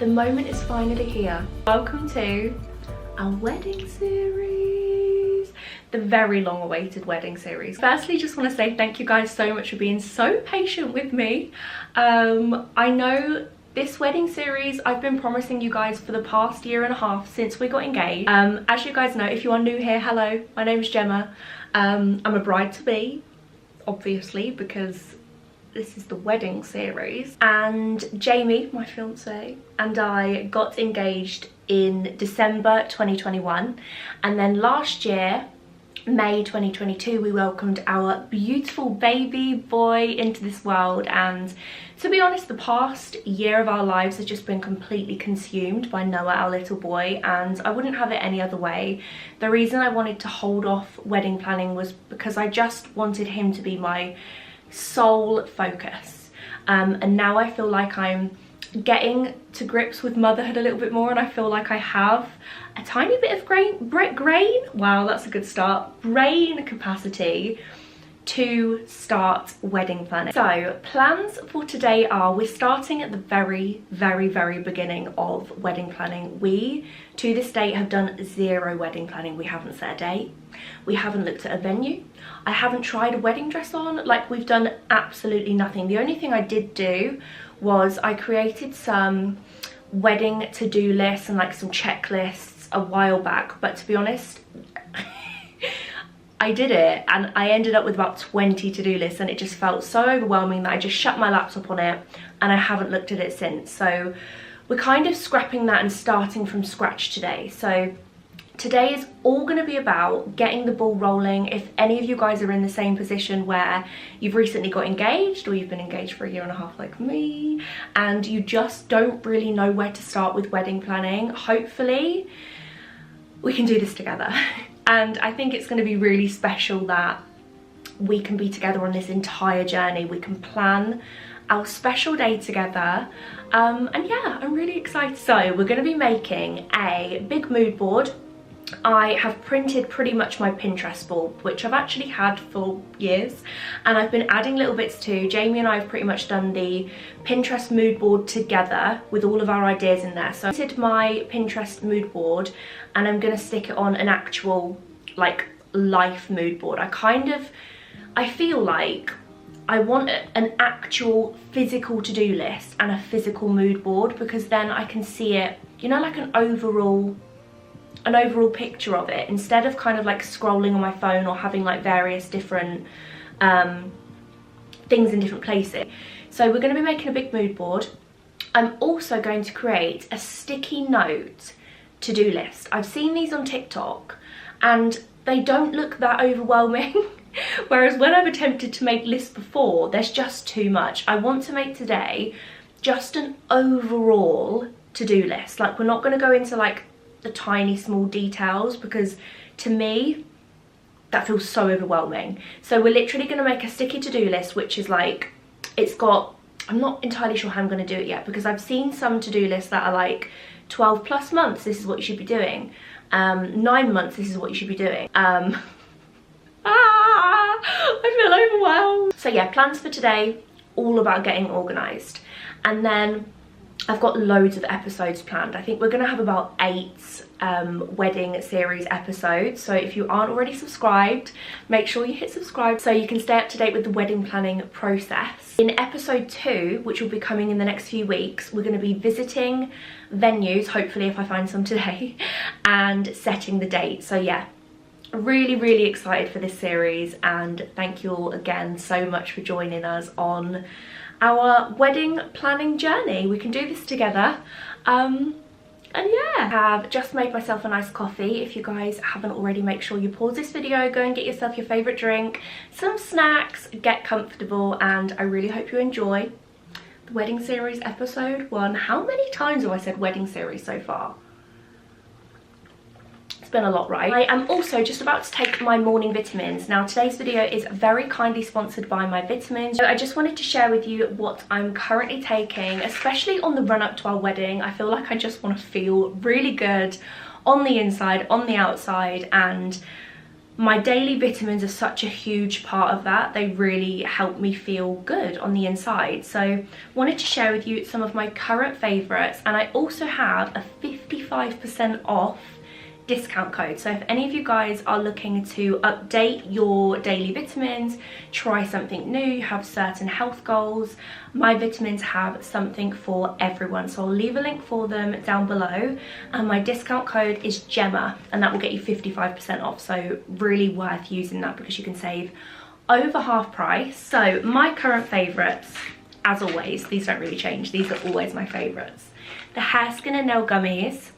The moment is finally here. Welcome to our wedding series. The very long awaited wedding series. Firstly, just want to say thank you guys so much for being so patient with me. I know this wedding series I've been promising you guys for the past year and a half since we got engaged. As you guys know, if you are new here, hello, my name is Gemma. I'm a bride-to-be, obviously, because this is the wedding series. And Jamie, my fiance, and I got engaged in December 2021. And then last year, May 2022, we welcomed our beautiful baby boy into this world. And to be honest, the past year of our lives has just been completely consumed by Noah, our little boy, and I wouldn't have it any other way. The reason I wanted to hold off wedding planning was because I just wanted him to be my sole focus. And now I feel like I'm getting to grips with motherhood a little bit more, and I feel like I have a tiny bit of wow, that's a good start, brain capacity to start wedding planning. So plans for today are, we're starting at the very beginning of wedding planning. We to this date have done zero wedding planning. We haven't set a date, we haven't looked at a venue, I haven't tried a wedding dress on, like we've done absolutely nothing. The only thing I did do was I created some wedding to-do lists and like some checklists a while back, but to be honest, I did it and I ended up with about 20 to-do lists, and it just felt so overwhelming that I just shut my laptop on it and I haven't looked at it since. So we're kind of scrapping that and starting from scratch today. So today is all going to be about getting the ball rolling. If any of you guys are in the same position where you've recently got engaged, or you've been engaged for a year and a half like me, and you just don't really know where to start with wedding planning, hopefully we can do this together. And I think it's going to be really special that we can be together on this entire journey. We can plan our special day together. And yeah, I'm really excited. So we're going to be making a big mood board. I have printed pretty much my Pinterest board, which I've actually had for years, and I've been adding little bits too. Jamie and I have pretty much done the Pinterest mood board together with all of our ideas in there. So I printed my Pinterest mood board and I'm going to stick it on an actual like life mood board. I feel like I want an actual physical to-do list and a physical mood board, because then I can see it, you know, like an overall picture of it, instead of kind of like scrolling on my phone or having like various different things in different places. So we're going to be making a big mood board. I'm also going to create a sticky note to-do list. I've seen these on TikTok and they don't look that overwhelming. Whereas when I've attempted to make lists before, there's just too much. I want to make today just an overall to-do list. Like, we're not going to go into like the tiny small details, because to me that feels so overwhelming. So we're literally going to make a sticky to-do list, which is like, it's got, I'm not entirely sure how I'm going to do it yet, because I've seen some to-do lists that are like 12 plus months, this is what you should be doing, 9 months, this is what you should be doing. I feel overwhelmed. So yeah, plans for today, all about getting organised. And then I've got loads of episodes planned. I think we're going to have about 8 wedding series episodes. So if you aren't already subscribed, make sure you hit subscribe so you can stay up to date with the wedding planning process. In episode 2, which will be coming in the next few weeks, we're going to be visiting venues, hopefully if I find some today, and setting the date. So yeah, really excited for this series, and thank you all again so much for joining us on our wedding planning journey. We can do this together. And yeah, I have just made myself a nice coffee. If you guys haven't already, make sure you pause this video, go and get yourself your favorite drink, some snacks, get comfortable, and I really hope you enjoy the wedding series episode 1. How many times have I said wedding series so far? Been a lot, right? I am also just about to take my morning vitamins. Now today's video is very kindly sponsored by my vitamins. So I just wanted to share with you what I'm currently taking, especially on the run up to our wedding. I feel like I just want to feel really good on the inside, on the outside, and my daily vitamins are such a huge part of that. They really help me feel good on the inside. So wanted to share with you some of my current favorites, and I also have a 55% off discount code. So if any of you guys are looking to update your daily vitamins, try something new, have certain health goals, my vitamins have something for everyone. So I'll leave a link for them down below, and my discount code is Gemma, and that will get you 55% off. So really worth using that because you can save over half price. So my current favorites, as always, these don't really change, these are always my favorites. The hair, skin and nail gummies,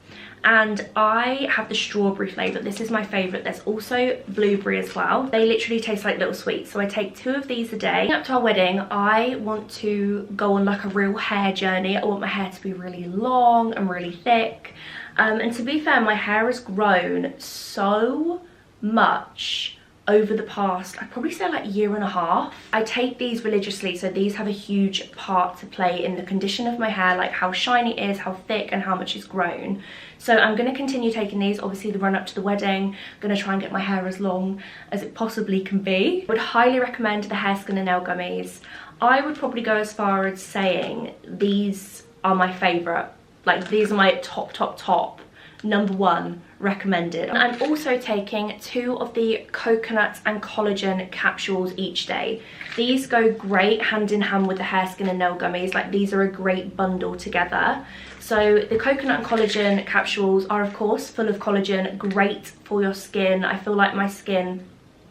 and I have the strawberry flavour. This is my favourite. There's also blueberry as well. They literally taste like little sweets. So I take 2 of these a day. Up to our wedding, I want to go on like a real hair journey. I want my hair to be really long and really thick. And to be fair, my hair has grown so much over the past, I'd probably say like 1.5 years. I take these religiously, so these have a huge part to play in the condition of my hair, like how shiny it is, how thick and how much it's grown. So I'm going to continue taking these, obviously the run up to the wedding. I'm going to try and get my hair as long as it possibly can be. I would highly recommend the hair, skin and nail gummies. I would probably go as far as saying these are my favourite. Like these are my top #1 recommended. I'm also taking 2 of the coconut and collagen capsules each day. These go great hand in hand with the hair, skin and nail gummies. Like these are a great bundle together. So the coconut and collagen capsules are of course full of collagen, great for your skin. I feel like my skin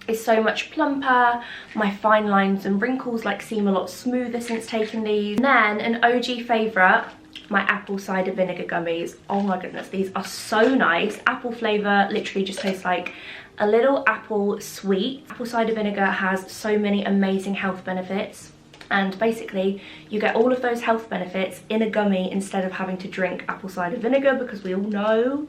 is so much plumper. My fine lines and wrinkles like seem a lot smoother since taking these. And then an OG favourite, my apple cider vinegar gummies. Oh my goodness, these are so nice. Apple flavour literally just tastes like a little apple sweet. Apple cider vinegar has so many amazing health benefits, and basically you get all of those health benefits in a gummy instead of having to drink apple cider vinegar, because we all know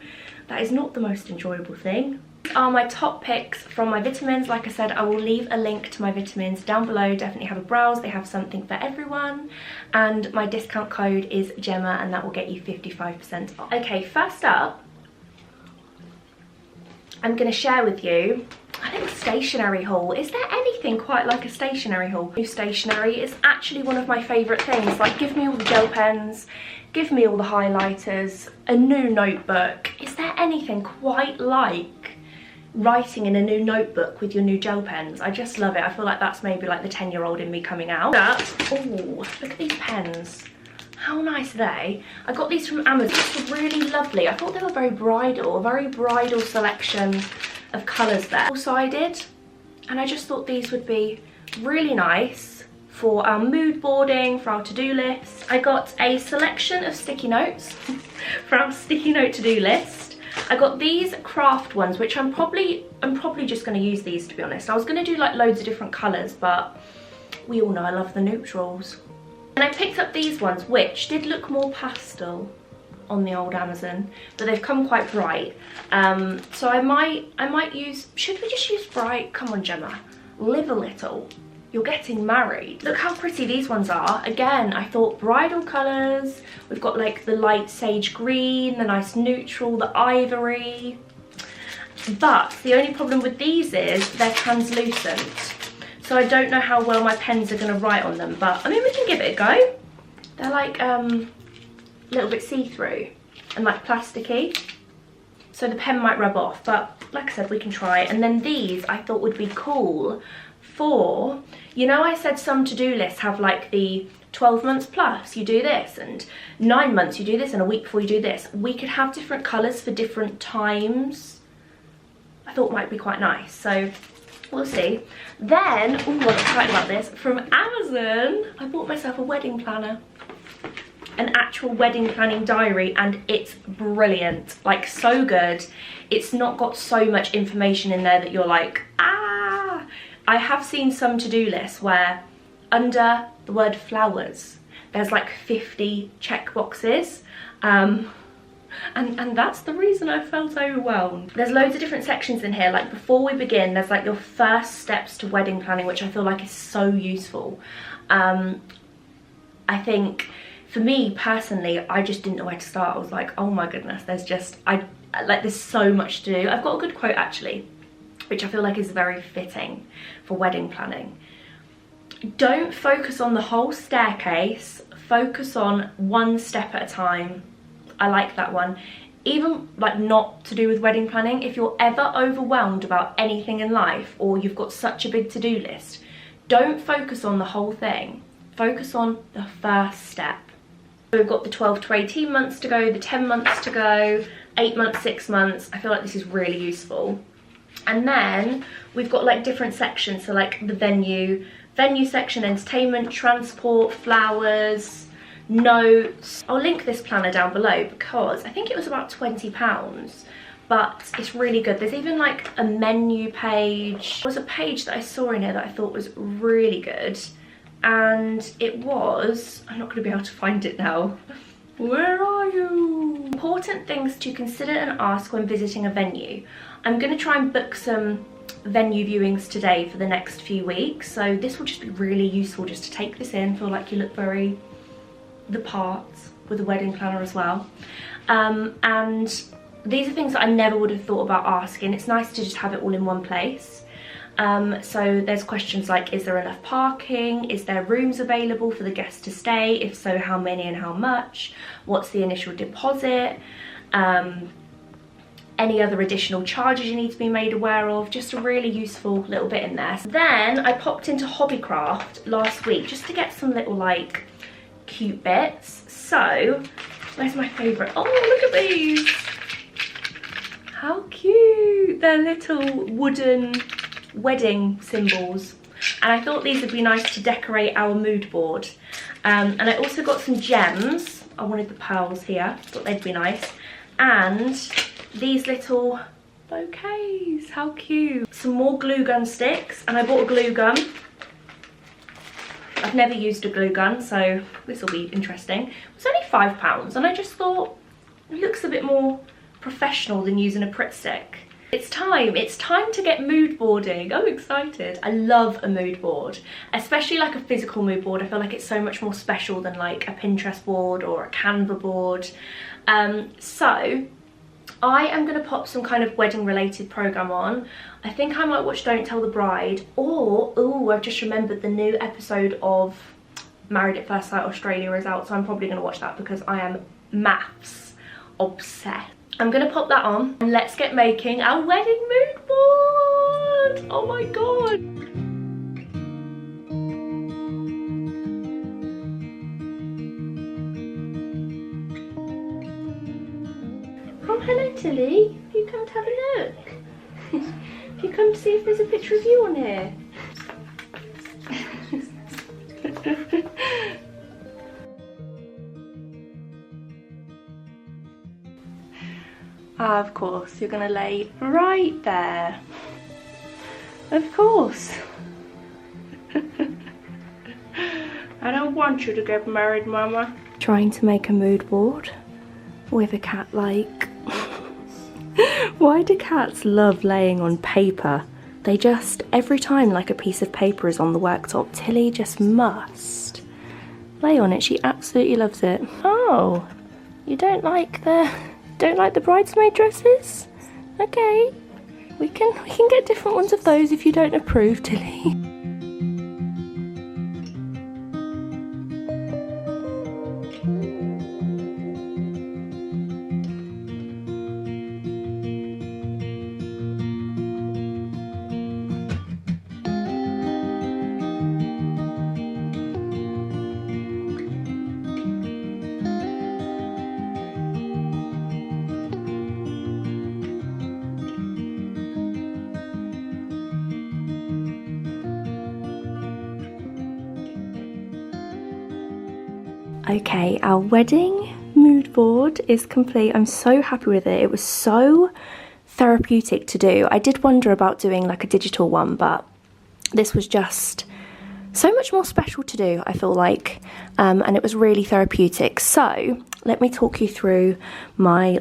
that is not the most enjoyable thing. These are my top picks from my vitamins. Like I said, I will leave a link to my vitamins down below. Definitely have a browse, they have something for everyone. And my discount code is Gemma, and that will get you 55% off. Okay, first up, I'm going to share with you a little stationery haul. Is there anything quite like a stationery haul? New stationery is actually one of my favourite things. Like, give me all the gel pens, give me all the highlighters, a new notebook. Is there anything quite like writing in a new notebook with your new gel pens? I just love it. I feel like that's maybe like the 10-year-old in me coming out. Oh, look at these pens. How nice are they? I got these from Amazon. These are really lovely. I thought they were very bridal, a very bridal selection of colours there. Double-sided, and I just thought these would be really nice for our mood boarding, for our to-do list. I got a selection of sticky notes for our sticky note to-do list. I got these craft ones, which I'm probably just going to use these, to be honest. I was going to do like loads of different colours, but we all know I love the neutrals. And I picked up these ones, which did look more pastel on the old Amazon, but they've come quite bright. So I might use, should we just use bright? Come on, Gemma, live a little. You're getting married. Look how pretty these ones are. Again, I thought bridal colours. We've got like the light sage green, the nice neutral, the ivory. But the only problem with these is they're translucent. So I don't know how well my pens are gonna write on them, but I mean, we can give it a go. They're like a little bit see-through and like plasticky. So the pen might rub off, but like I said, we can try. And then these I thought would be cool for, you know, I said some to-do lists have like the 12 months plus you do this, and 9 months you do this, and a week before you do this. We could have different colours for different times. I thought might be quite nice, so we'll see. Then, oh, I'm excited about this. From Amazon, I bought myself a wedding planner. An actual wedding planning diary, and it's brilliant. Like, so good. It's not got so much information in there that you're like, ah. I have seen some to-do lists where under the word flowers, there's like 50 check boxes. And that's the reason I felt overwhelmed. There's loads of different sections in here. Like, before we begin, there's like your first steps to wedding planning, which I feel like is so useful. I think for me personally, I just didn't know where to start. I was like, oh my goodness, there's so much to do. I've got a good quote actually. which I feel like is very fitting for wedding planning. Don't focus on the whole staircase, focus on one step at a time. I like that one. Even like not to do with wedding planning, if you're ever overwhelmed about anything in life or you've got such a big to-do list, don't focus on the whole thing. Focus on the first step. So we've got the 12 to 18 months to go, the 10 months to go, 8 months, 6 months. I feel like this is really useful. And then we've got like different sections, so like the venue section, entertainment, transport, flowers, notes. I'll link this planner down below because I think it was about £20, but it's really good. There's even like a menu page. There was a page that I saw in here that I thought was really good, and it was, I'm not going to be able to find it now. Where are you? Important things to consider and ask when visiting a venue. I'm going to try and book some venue viewings today for the next few weeks, so this will just be really useful just to take this in, feel like you look very the part with a wedding planner as well. And these are things that I never would have thought about asking. It's nice to just have it all in one place. So there's questions like, is there enough parking? Is there rooms available for the guests to stay? If so, how many and how much? What's the initial deposit? Any other additional charges you need to be made aware of. Just a really useful little bit in there. Then I popped into Hobbycraft last week just to get some little like cute bits. So where's my favourite? Oh, look at these. How cute. They're little wooden wedding symbols, and I thought these would be nice to decorate our mood board. And I also got some gems. I wanted the pearls here, thought they'd be nice, and these little bouquets. How cute. Some more glue gun sticks, and I bought a glue gun. I've never used a glue gun, so this will be interesting. It's only £5, and I just thought it looks a bit more professional than using a Pritt stick. It's time to get mood boarding. I'm excited. I love a mood board, especially like a physical mood board. I feel like it's so much more special than like a Pinterest board or a Canva board. So I am going to pop some kind of wedding related program on. I think I might watch Don't Tell the Bride, or, oh, I've just remembered the new episode of Married at First Sight Australia is out, so I'm probably going to watch that because I am maths obsessed. I'm going to pop that on and let's get making our wedding mood board. Oh my god. Oh, hello Tilly. Have you come to have a look? Have you come to see if there's a picture of you on here? Ah, of course, you're going to lay right there. Of course. I don't want you to get married, Mama. Trying to make a mood board with a cat like. Why do cats love laying on paper? They just, every time like a piece of paper is on the worktop, Tilly just must lay on it. She absolutely loves it. Oh, you don't like the bridesmaid dresses? Okay, we can get different ones of those if you don't approve, Tilly. Okay, our wedding mood board is complete. I'm so happy with it. It was so therapeutic to do. I did wonder about doing like a digital one, but this was just so much more special to do, I feel like, and it was really therapeutic. So let me talk you through my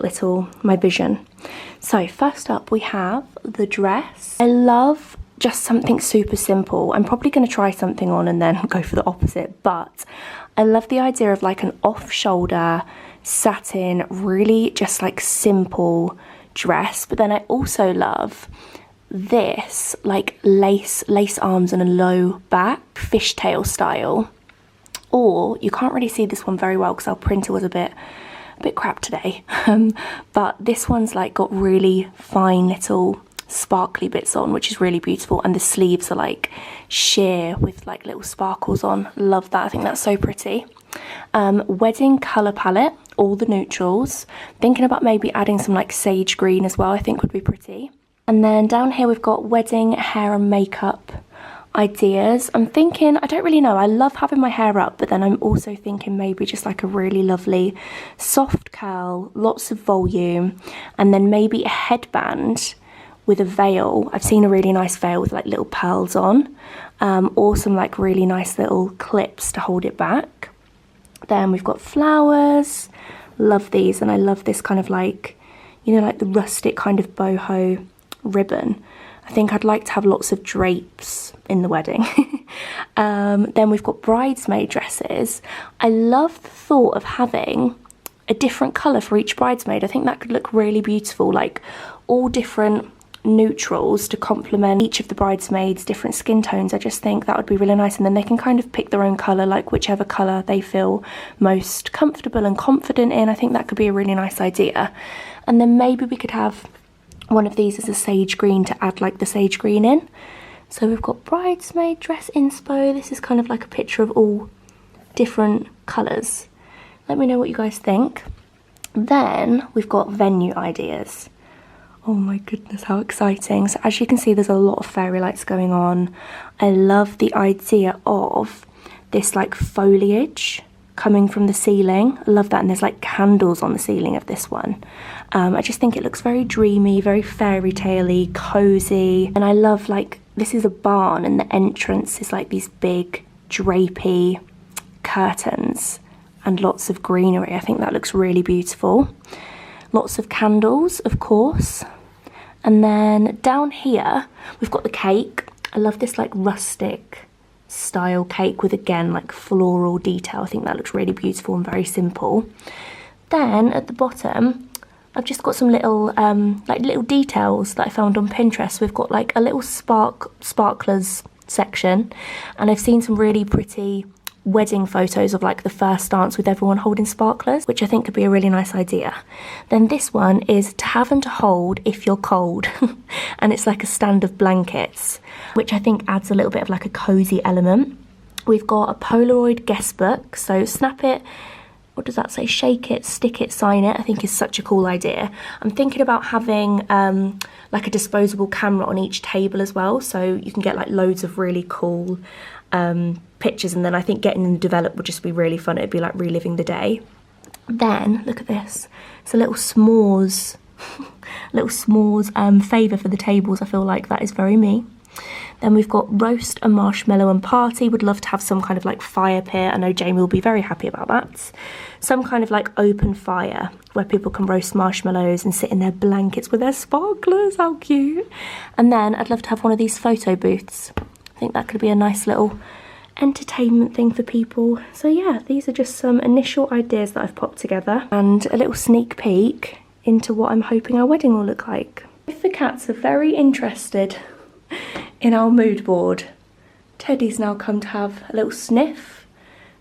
vision. So first up we have the dress. I love just something super simple. I'm probably going to try something on and then go for the opposite, but I love the idea of like an off-shoulder satin, really just like simple dress. But then I also love this like lace arms and a low back, fishtail style. Or you can't really see this one very well because our printer was a bit crap today. But this one's like got really fine little sparkly bits on, which is really beautiful, and the sleeves are like sheer with like little sparkles on. Love that. I think that's so pretty. Wedding colour palette, all the neutrals. Thinking about maybe adding some like sage green as well, I think would be pretty. And then down here we've got wedding hair and makeup ideas. I'm thinking, I don't really know, I love having my hair up, but then I'm also thinking maybe just like a really lovely soft curl, lots of volume, and then maybe a headband with a veil. I've seen a really nice veil with like little pearls on, or some like really nice little clips to hold it back. Then we've got flowers, love these, and I love this kind of like, you know, like the rustic kind of boho ribbon. I think I'd like to have lots of drapes in the wedding. Then we've got bridesmaid dresses. I love the thought of having a different colour for each bridesmaid. I think that could look really beautiful, like all different neutrals to complement each of the bridesmaids' different skin tones. I just think that would be really nice, and then they can kind of pick their own colour, like whichever colour they feel most comfortable and confident in. I think that could be a really nice idea. And then maybe we could have one of these as a sage green to add like the sage green in. So we've got bridesmaid dress inspo. This is kind of like a picture of all different colours. Let me know what you guys think. Then we've got venue ideas. Oh my goodness, how exciting. So as you can see, there's a lot of fairy lights going on. I love the idea of this like foliage coming from the ceiling. I love that. And there's like candles on the ceiling of this one. I just think it looks very dreamy, very fairy tale-y, cozy. And I love like, this is a barn and the entrance is like these big drapey curtains and lots of greenery. I think that looks really beautiful. Lots of candles, of course. And then down here, we've got the cake. I love this like rustic style cake with, again, like floral detail. I think that looks really beautiful and very simple. Then at the bottom, I've just got some little like little details that I found on Pinterest. We've got like a little sparklers section, and I've seen some really pretty wedding photos of like the first dance with everyone holding sparklers, which I think could be a really nice idea. Then this one is to have and to hold if you're cold, and it's like a stand of blankets, which I think adds a little bit of like a cozy element. We've got a Polaroid guest book, so snap it, what does that say, shake it, stick it, sign it, I think is such a cool idea. I'm thinking about having like a disposable camera on each table as well, so you can get like loads of really cool pictures, and then I think getting them developed would just be really fun. It'd be like reliving the day. Then look at this, it's a little s'mores favour for the tables. I feel like that is very me. Then we've got roast a marshmallow and party. Would love to have some kind of like fire pit. I know Jamie will be very happy about that. Some kind of like open fire where people can roast marshmallows and sit in their blankets with their sparklers. How cute. And then I'd love to have one of these photo booths. I think that could be a nice little entertainment thing for people. So yeah, these are just some initial ideas that I've popped together and a little sneak peek into what I'm hoping our wedding will look like. If the cats are very interested in our mood board, Teddy's now come to have a little sniff,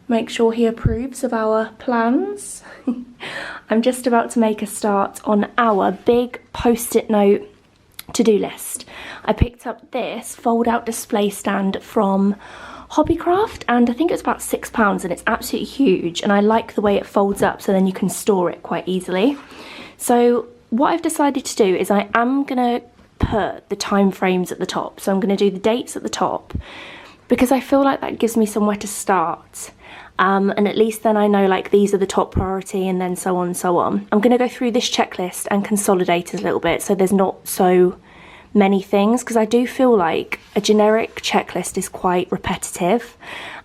make sure he approves of our plans. I'm just about to make a start on our big post-it note to-do list. I picked up this fold-out display stand from Hobbycraft, and I think it's about £6, and it's absolutely huge, and I like the way it folds up so then you can store it quite easily. So what I've decided to do is I am gonna put the time frames at the top. So I'm going to do the dates at the top because I feel like that gives me somewhere to start, and at least then I know like these are the top priority, and then so on and so on. I'm going to go through this checklist and consolidate it a little bit so there's not so many things, because I do feel like a generic checklist is quite repetitive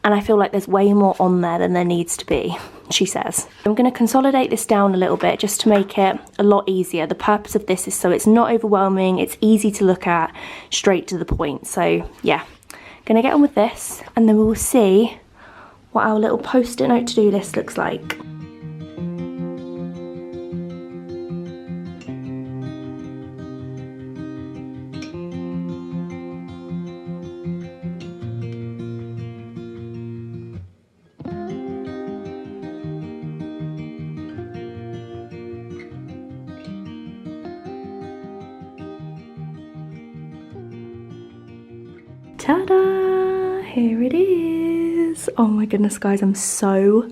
and I feel like there's way more on there than there needs to be, she says. I'm going to consolidate this down a little bit just to make it a lot easier. The purpose of this is so it's not overwhelming, it's easy to look at, straight to the point. So yeah, gonna get on with this and then we will see what our little post-it note to-do list looks like. Ta-da! Here it is. Oh my goodness, guys, I'm so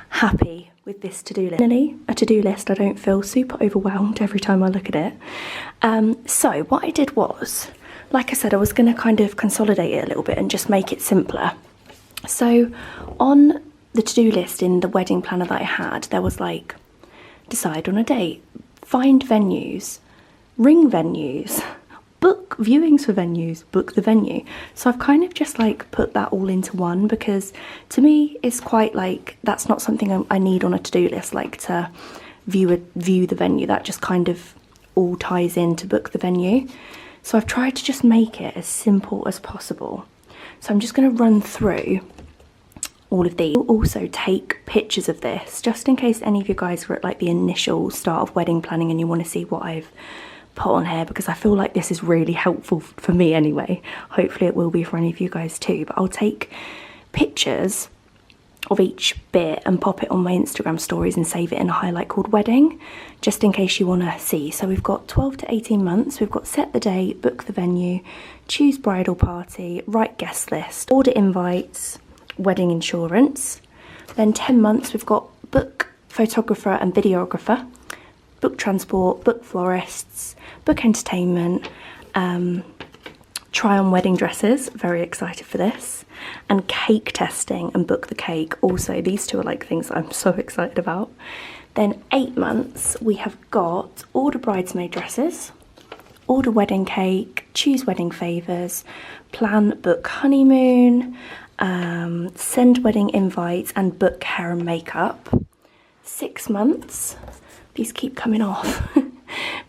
happy with this to-do list. Finally, a to-do list. I don't feel super overwhelmed every time I look at it. So what I did was, like I said, I was going to kind of consolidate it a little bit and just make it simpler. So on the to-do list in the wedding planner that I had, there was like, decide on a date, find venues, ring venues, book viewings for venues, book the venue. So I've kind of just like put that all into one, because to me it's quite like, that's not something I need on a to-do list, like to view the venue. That just kind of all ties in to book the venue. So I've tried to just make it as simple as possible. So I'm just going to run through all of these. I'll also take pictures of this, just in case any of you guys were at like the initial start of wedding planning and you want to see what I've put on here, because I feel like this is really helpful for me anyway. Hopefully it will be for any of you guys too. But I'll take pictures of each bit and pop it on my Instagram stories and save it in a highlight called wedding, just in case you want to see. So we've got 12 to 18 months, we've got set the date, book the venue, choose bridal party, write guest list, order invites, wedding insurance. Then 10 months, we've got book photographer and videographer, book transport, book florists, book entertainment, try on wedding dresses, very excited for this, and cake testing and book the cake. Also, these two are like things that I'm so excited about. Then 8 months, we have got order bridesmaid dresses, order wedding cake, choose wedding favours, plan book honeymoon, send wedding invites and book hair and makeup. 6 months, these keep coming off.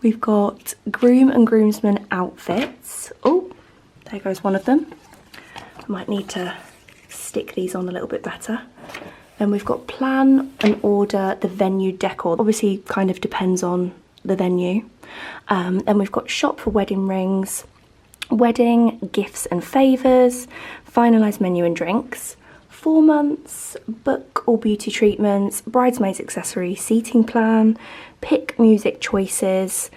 We've got groom and groomsmen outfits. Oh, there goes one of them. I might need to stick these on a little bit better. Then we've got plan and order the venue decor. Obviously kind of depends on the venue. Then we've got shop for wedding rings, wedding gifts and favours, finalise menu and drinks. 4 months, book all beauty treatments, bridesmaids accessories, seating plan, pick music choices,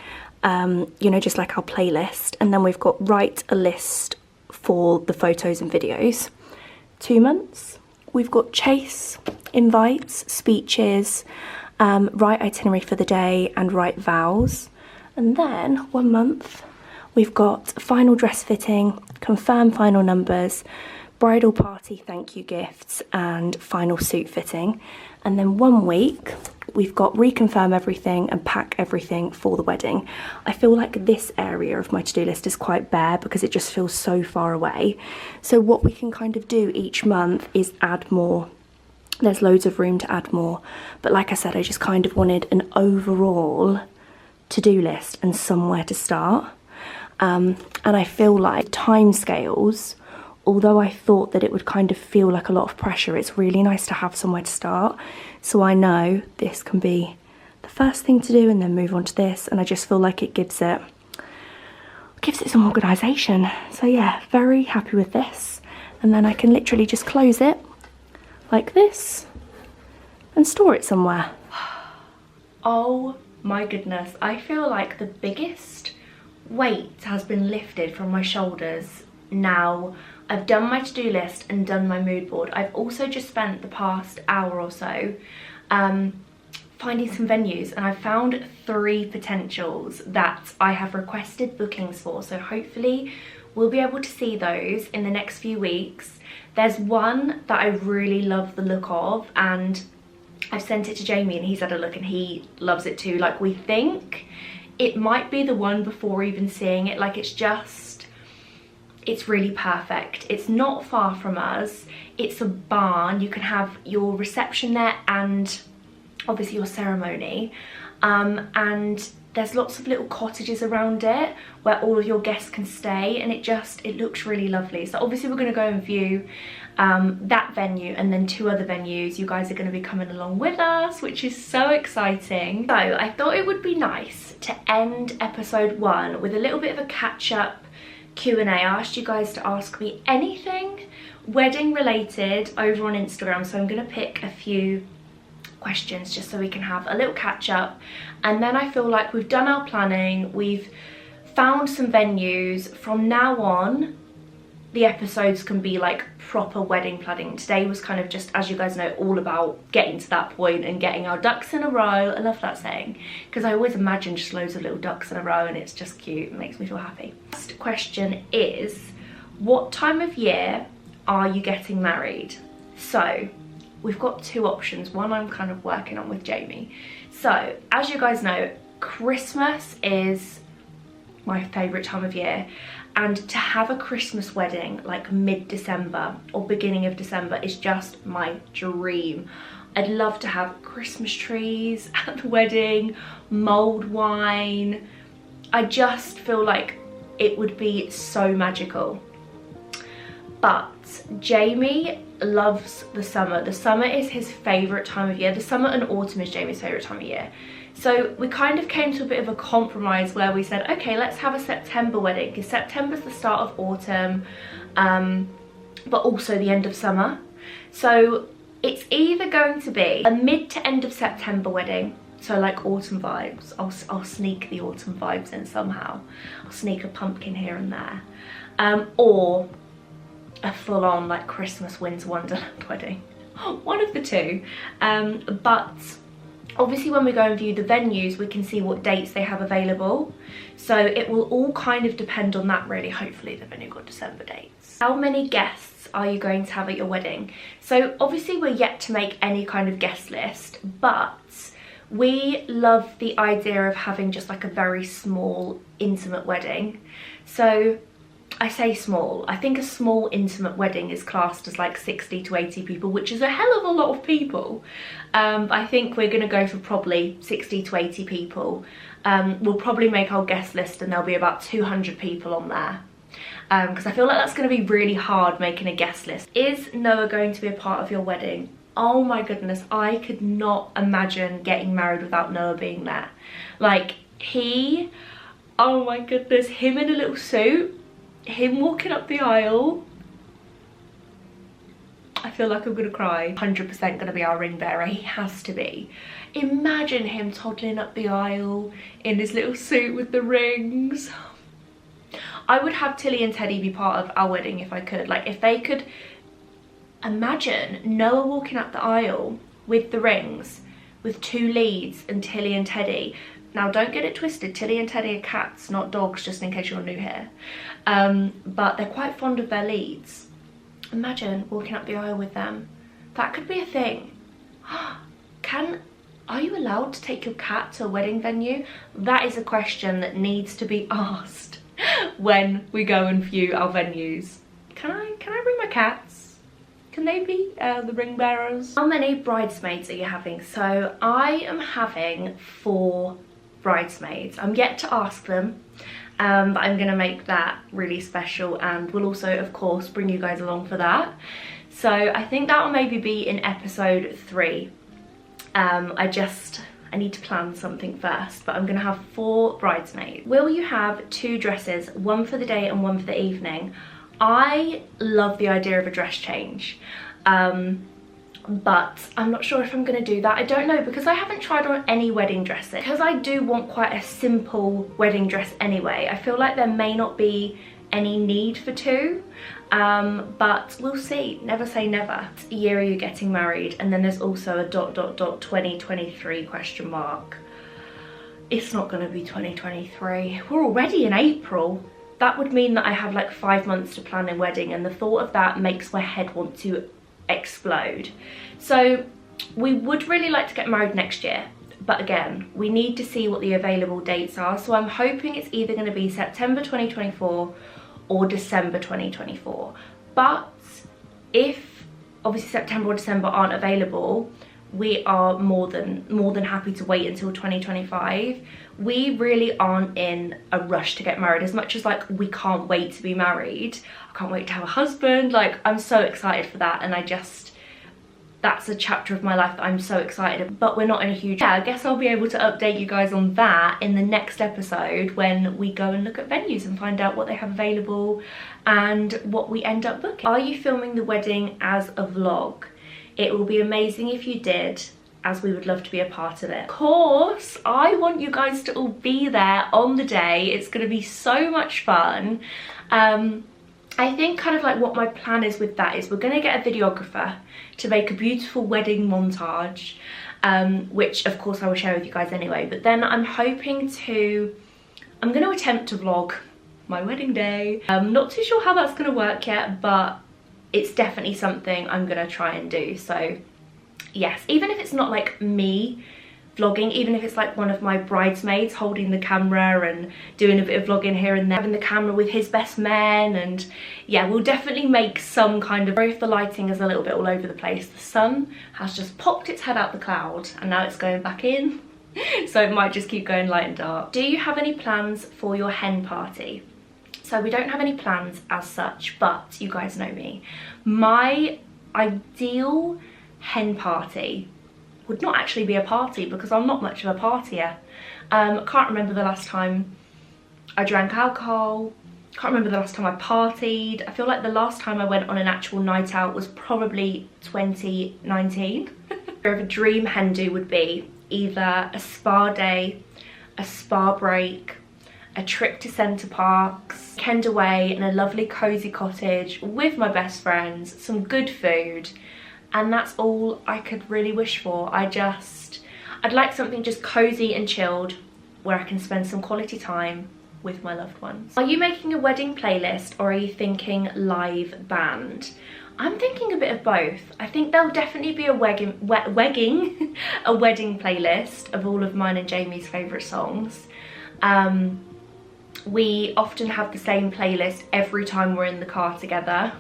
you know, just like our playlist. And then we've got write a list for the photos and videos. 2 months, we've got chase, invites, speeches, write itinerary for the day and write vows. And then 1 month, we've got final dress fitting, confirm final numbers, bridal party thank you gifts and final suit fitting. And then 1 week, we've got reconfirm everything and pack everything for the wedding. I feel like this area of my to-do list is quite bare because it just feels so far away. So what we can kind of do each month is add more. There's loads of room to add more. But like I said, I just kind of wanted an overall to-do list and somewhere to start. And I feel like timescales, although I thought that it would kind of feel like a lot of pressure, it's really nice to have somewhere to start. So I know this can be the first thing to do and then move on to this, and I just feel like it gives it some organisation. So yeah, very happy with this. And then I can literally just close it like this and store it somewhere. Oh my goodness, I feel like the biggest weight has been lifted from my shoulders now. I've done my to-do list and done my mood board. I've also just spent the past hour or so finding some venues, and I've found 3 potentials that I have requested bookings for. So hopefully we'll be able to see those in the next few weeks. There's one that I really love the look of, and I've sent it to Jamie and he's had a look and he loves it too. Like, we think it might be the one before even seeing it. Like, it's really perfect. It's not far from us. It's a barn. You can have your reception there and obviously your ceremony. And there's lots of little cottages around it where all of your guests can stay, and it looks really lovely. So obviously we're gonna go and view that venue and then 2 other venues. You guys are gonna be coming along with us, which is so exciting. So I thought it would be nice to end episode 1 with a little bit of a catch up Q&A. I asked you guys to ask me anything wedding related over on Instagram, so I'm gonna pick a few questions just so we can have a little catch up. And then I feel like we've done our planning, we've found some venues. From now on, the episodes can be like proper wedding planning. Today was kind of just, as you guys know, all about getting to that point and getting our ducks in a row. I love that saying because I always imagine just loads of little ducks in a row and it's just cute. It makes me feel happy. Next question is, what time of year are you getting married? So we've got two options. One I'm kind of working on with Jamie. So as you guys know, Christmas is my favourite time of year, and to have a Christmas wedding like mid-December or beginning of December is just my dream. I'd love to have Christmas trees at the wedding, mulled wine. I just feel like it would be so magical. But Jamie loves the summer. The summer is his favourite time of year. The summer and autumn is Jamie's favourite time of year. So we kind of came to a bit of a compromise where we said, okay, let's have a September wedding, because September's the start of autumn, but also the end of summer. So it's either going to be a mid to end of September wedding, so like autumn vibes. I'll sneak the autumn vibes in somehow. I'll sneak a pumpkin here and there. Or a full-on like Christmas winter wonderland wedding. One of the two. But obviously when we go and view the venues, we can see what dates they have available. So it will all kind of depend on that really. Hopefully they've only got December dates. How many guests are you going to have at your wedding? So obviously we're yet to make any kind of guest list, but we love the idea of having just like a very small, intimate wedding. So I say small, I think a small intimate wedding is classed as like 60 to 80 people, which is a hell of a lot of people. I think we're gonna go for probably 60 to 80 people. We'll probably make our guest list and there'll be about 200 people on there. Because I feel like that's gonna be really hard making a guest list. Is Noah going to be a part of your wedding? Oh my goodness, I could not imagine getting married without Noah being there. Like oh my goodness, him in a little suit, him walking up the aisle. I feel like I'm gonna cry. 100% gonna be our ring bearer. He has to be. Imagine him toddling up the aisle in his little suit with the rings. I would have Tilly and Teddy be part of our wedding if I could. Like if they could, imagine Noah walking up the aisle with the rings, with two leads and Tilly and Teddy. Now don't get it twisted, Tilly and Teddy are cats, not dogs, just in case you're new here. But they're quite fond of their leads. Imagine walking up the aisle with them. That could be a thing. Are you allowed to take your cat to a wedding venue? That is a question that needs to be asked when we go and view our venues. Can I bring my cats? Can they be the ring bearers? How many bridesmaids are you having? So I am having 4 bridesmaids. I'm yet to ask them, but I'm gonna make that really special, and we'll also of course bring you guys along for that. So I think that will maybe be in episode 3. I need to plan something first, but I'm gonna have 4 bridesmaids. Will you have 2 dresses, one for the day and one for the evening? I love the idea of a dress change, but I'm not sure if I'm gonna do that. I don't know, because I haven't tried on any wedding dresses. Because I do want quite a simple wedding dress anyway, I feel like there may not be any need for 2, but we'll see. Never say never. What year are you getting married? And then there's also a ... 2023 question mark. It's not gonna be 2023. We're already in April. That would mean that I have like 5 months to plan a wedding, and the thought of that makes my head want to explode. So we would really like to get married next year, but again, we need to see what the available dates are. So I'm hoping it's either going to be September 2024 or December 2024. But if obviously September or December aren't available, we are more than happy to wait until 2025. We really aren't in a rush to get married. As much as like we can't wait to be married, I can't wait to have a husband, like I'm so excited for that, and that's a chapter of my life that I'm so excited, but we're not in a huge... Yeah, I guess I'll be able to update you guys on that in the next episode when we go and look at venues and find out what they have available and what we end up booking. Are you filming the wedding as a vlog? It will be amazing if you did, as we would love to be a part of it. Of course, I want you guys to all be there on the day. It's going to be so much fun. I think kind of like what my plan is with that is we're going to get a videographer to make a beautiful wedding montage, which of course I will share with you guys anyway. But then I'm going to attempt to vlog my wedding day. I'm not too sure how that's going to work yet, but it's definitely something I'm going to try and do. So yes, even if it's not like me vlogging, even if it's like one of my bridesmaids holding the camera and doing a bit of vlogging here and there, having the camera with his best men, and yeah, we'll definitely make some kind of, if the lighting is a little bit all over the place. The sun has just popped its head out the cloud and now it's going back in, so it might just keep going light and dark. Do you have any plans for your hen party? So we don't have any plans as such, but you guys know me. My ideal hen party would not actually be a party because I'm not much of a partier. Can't remember the last time I drank alcohol. Can't remember the last time I partied. I feel like the last time I went on an actual night out was probably 2019. A dream hen do would be either a spa day, a spa break, a trip to Centre Parks, weekend away in a lovely cosy cottage with my best friends, some good food, and that's all I could really wish for. I'd like something just cozy and chilled where I can spend some quality time with my loved ones. Are you making a wedding playlist or are you thinking live band? I'm thinking a bit of both. I think there'll definitely be a wedding playlist of all of mine and Jamie's favourite songs. We often have the same playlist every time we're in the car together.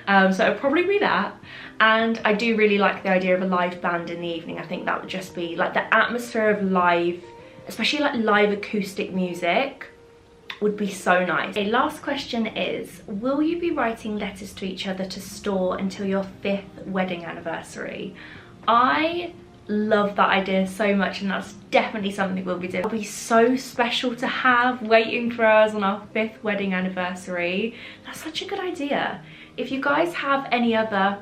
So it'll probably be that. And I do really like the idea of a live band in the evening. I think that would just be like the atmosphere of live, especially like live acoustic music, would be so nice. Okay, last question is, will you be writing letters to each other to store until your 5th wedding anniversary? I love that idea so much, and that's definitely something we'll be doing. It'll be so special to have waiting for us on our 5th wedding anniversary. That's such a good idea. If you guys have any other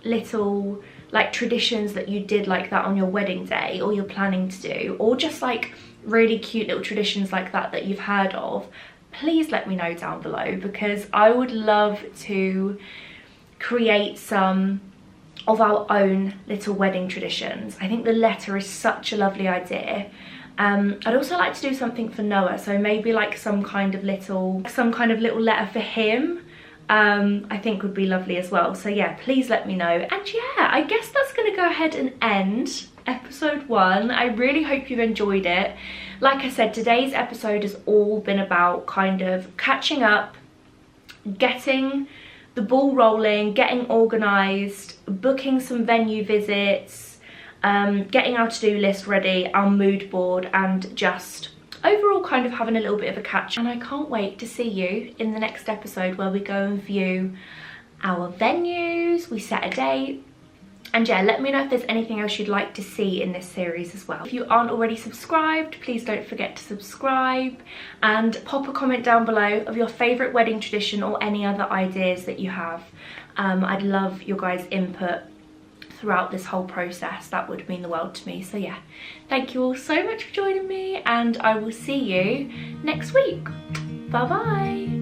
little like traditions that you did like that on your wedding day, or you're planning to do, or just like really cute little traditions like that that you've heard of, please let me know down below, because I would love to create some of our own little wedding traditions. I think the letter is such a lovely idea. I'd also like to do something for Noah, so maybe like some kind of little letter for him. I think would be lovely as well. So yeah, please let me know. And yeah, I guess that's gonna go ahead and end episode 1. I really hope you've enjoyed it. Like I said, today's episode has all been about kind of catching up, getting the ball rolling, getting organised, booking some venue visits, getting our to-do list ready, our mood board, and just overall kind of having a little bit of a catch. And I can't wait to see you in the next episode where we go and view our venues, we set a date. And yeah, let me know if there's anything else you'd like to see in this series as well. If you aren't already subscribed, please don't forget to subscribe, and pop a comment down below of your favourite wedding tradition or any other ideas that you have. I'd love your guys' input throughout this whole process. That would mean the world to me. So yeah, thank you all so much for joining me, and I will see you next week. Bye bye.